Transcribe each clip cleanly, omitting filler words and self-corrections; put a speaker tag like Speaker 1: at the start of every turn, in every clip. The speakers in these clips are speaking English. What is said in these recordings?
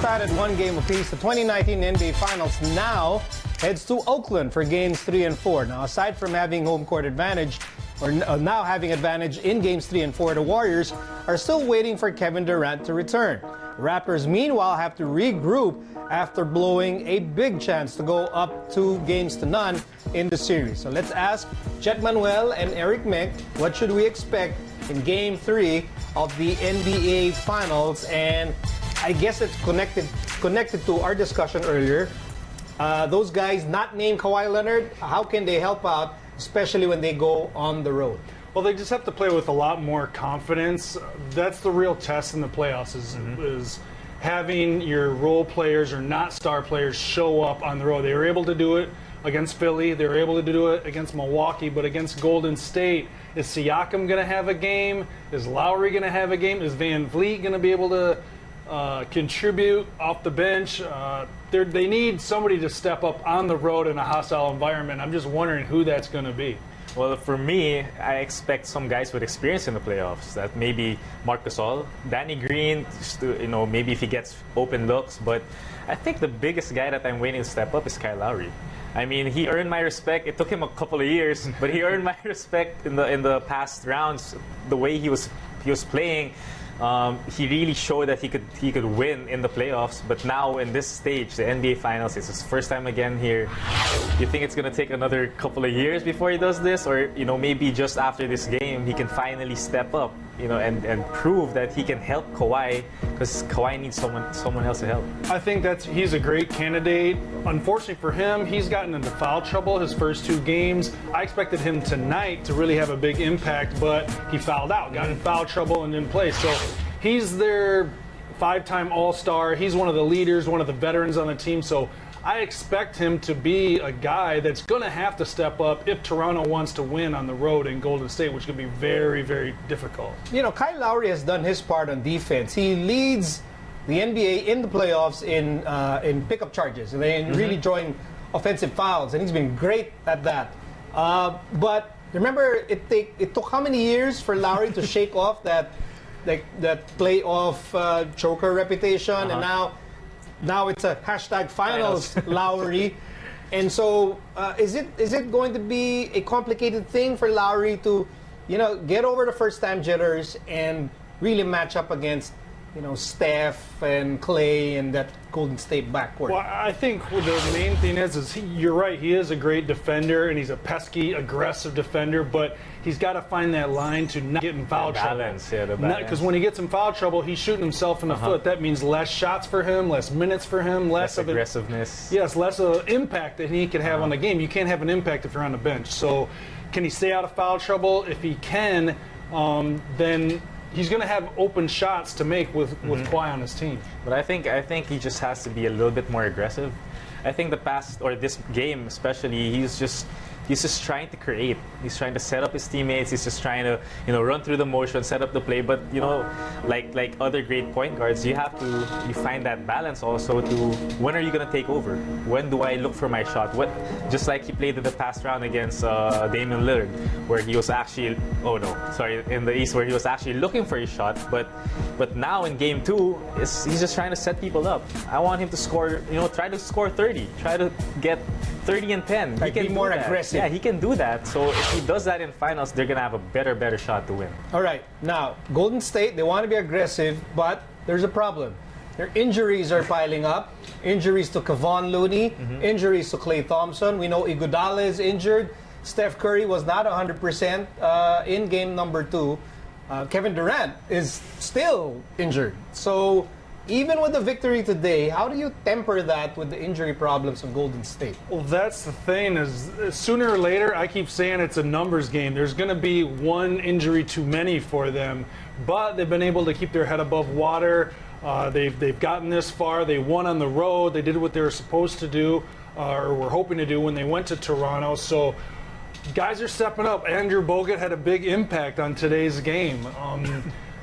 Speaker 1: batted one game apiece. The 2019 NBA Finals now heads to Oakland for games 3 and 4. Now, aside from having home court advantage, or now having advantage in games 3 and 4, the Warriors are still waiting for Kevin Durant to return. The Raptors, meanwhile, have to regroup after blowing a big chance to go up 2-0 in the series. So let's ask Jet Manuel and Eric Mick, what should we expect in Game 3 of the NBA Finals? And I guess it's connected to our discussion earlier. Those guys not named Kawhi Leonard, how can they help out, especially when they go on the road?
Speaker 2: Well, they just have to play with a lot more confidence. That's the real test in the playoffs is having your role players or not star players show up on the road. They were able to do it against Philly. They were able to do it against Milwaukee. But against Golden State, is Siakam going to have a game? Is Lowry going to have a game? Is Van Vliet going to be able to contribute off the bench? They need somebody to step up on the road in a hostile environment. I'm just wondering who that's going to be.
Speaker 3: Well, for me, I expect some guys with experience in the playoffs. That maybe Marc Gasol, Danny Green, maybe if he gets open looks. But I think the biggest guy that I'm waiting to step up is Kyle Lowry. I mean, he earned my respect. It took him a couple of years, but he earned my respect in the past rounds. The way he was playing. He really showed that he could win in the playoffs, but now in this stage, the NBA Finals, it's his first time again here. You think it's gonna take another couple of years before he does this, or maybe just after this game he can finally step up, and prove that he can help Kawhi, because Kawhi needs someone else to help.
Speaker 2: I think he's a great candidate. Unfortunately for him, he's gotten into foul trouble his first 2 games. I expected him tonight to really have a big impact, but he fouled out, got in foul trouble, and didn't play. So he's their 5-time All-Star. He's one of the leaders, one of the veterans on the team. So I expect him to be a guy that's going to have to step up if Toronto wants to win on the road in Golden State, which could be very, very difficult.
Speaker 1: Kyle Lowry has done his part on defense. He leads the NBA in the playoffs in pickup charges and really drawing offensive fouls, and he's been great at that. But remember, it took how many years for Lowry to shake off that playoff choker reputation, and now it's a #finals Lowry. And so is it going to be a complicated thing for Lowry to get over the first time jitters and really match up against Steph and Clay and that Golden State backcourt?
Speaker 2: Well, I think the main thing is you're right. He is a great defender, and he's a pesky, aggressive defender. But he's got to find that line to not get in foul trouble. Because when he gets in foul trouble, he's shooting himself in the foot. That means less shots for him, less minutes for him, less of
Speaker 3: aggressiveness.
Speaker 2: Yes, less of impact that he can have on the game. You can't have an impact if you're on the bench. So, can he stay out of foul trouble? If he can, then he's going to have open shots to make with Kawhi on his team.
Speaker 3: But I think he just has to be a little bit more aggressive. I think this game especially, he's just trying to create. He's trying to set up his teammates. He's just trying to run through the motion, set up the play. But like other great point guards, you find that balance also to when are you gonna take over? When do I look for my shot? Just like he played in the past round against Damian Lillard, where he was actually in the East, where he was actually looking for his shot. But now in Game 2, he's just trying to set people up. I want him to score. Try to score 30. Try to get 30 and 10.
Speaker 1: He can be more aggressive.
Speaker 3: Yeah, he can do that. So if he does that in finals, they're going to have a better shot to win.
Speaker 1: All right. Now, Golden State, they want to be aggressive, but there's a problem. Their injuries are piling up. Injuries to Kevon Looney, injuries to Klay Thompson. We know Iguodala is injured. Steph Curry was not 100% in game number 2. Kevin Durant is still injured. So even with the victory today, how do you temper that with the injury problems of Golden State?
Speaker 2: Well, that's the thing is sooner or later, I keep saying it's a numbers game. There's going to be one injury too many for them, but they've been able to keep their head above water. They've gotten this far. They won on the road. They did what they were supposed to do, or were hoping to do when they went to Toronto. So guys are stepping up. Andrew Bogut had a big impact on today's game.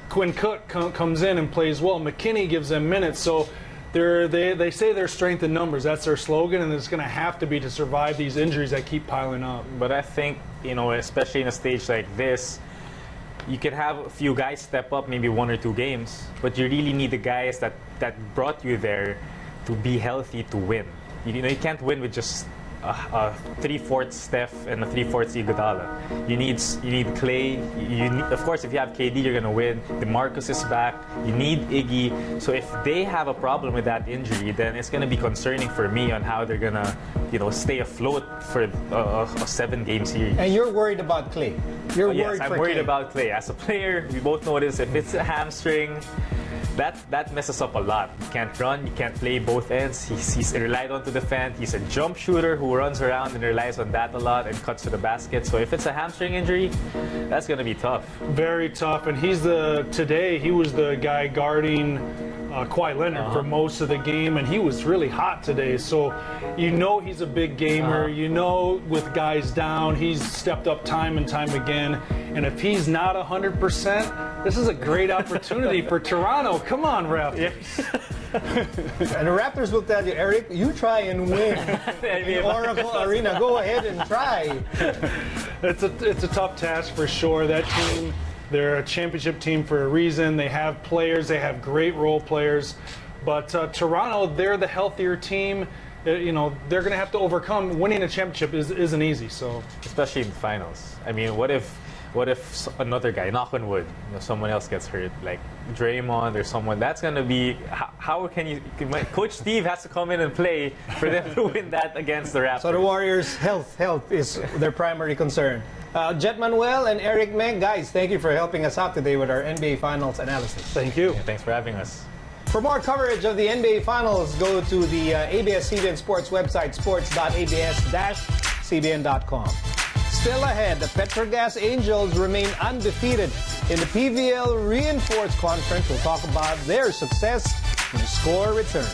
Speaker 2: Quinn Cook comes in and plays well. McKinney gives them minutes. So they say their strength in numbers. That's their slogan, and it's going to have to be to survive these injuries that keep piling up.
Speaker 3: But I think, especially in a stage like this, you can have a few guys step up, maybe 1 or 2 games, but you really need the guys that brought you there to be healthy to win. You know, you can't win with just a 3/4 Steph and a 3/4 Iguodala. You need Clay. Of course, if you have KD, you're gonna win. DeMarcus is back. You need Iggy. So if they have a problem with that injury, then it's gonna be concerning for me on how they're gonna, stay afloat for a 7-game series.
Speaker 1: And you're worried about Clay. You're worried
Speaker 3: Yes, I'm
Speaker 1: for
Speaker 3: worried
Speaker 1: Clay.
Speaker 3: about Clay. As a player, we both know this. If it's a hamstring, that messes up a lot. You can't run, you can't play both ends. He's relied on to defend. He's a jump shooter who runs around and relies on that a lot and cuts to the basket. So if it's a hamstring injury, that's going to be tough.
Speaker 2: Very tough. And today he was the guy guarding Kawhi Leonard for most of the game, and he was really hot today. So he's a big gamer. With guys down, he's stepped up time and time again. And if he's not 100%, this is a great opportunity for Toronto. Come on, Raptors.
Speaker 1: And the Raptors will tell you, Eric, you try and win in Oracle Arena. Go ahead and try.
Speaker 2: It's a tough task for sure. That team, they're a championship team for a reason. They have players. They have great role players. But Toronto, they're the healthier team. They're going to have to overcome. Winning a championship isn't easy. So
Speaker 3: especially in the finals. I mean, what if another guy, knock on wood, someone else gets hurt, like Draymond or someone? That's going to be, how can you, Coach Steve has to come in and play for them to win that against the Raptors.
Speaker 1: So the Warriors' health is their primary concern. Jet Manuel and Eric Meg, guys, thank you for helping us out today with our NBA Finals analysis.
Speaker 2: Thank you.
Speaker 3: Yeah, thanks for having us.
Speaker 1: For more coverage of the NBA Finals, go to the ABS-CBN Sports website, sports.abs-cbn.com. Still ahead, the Petrogas Angels remain undefeated in the PVL Reinforced Conference. We'll talk about their success when the score returns.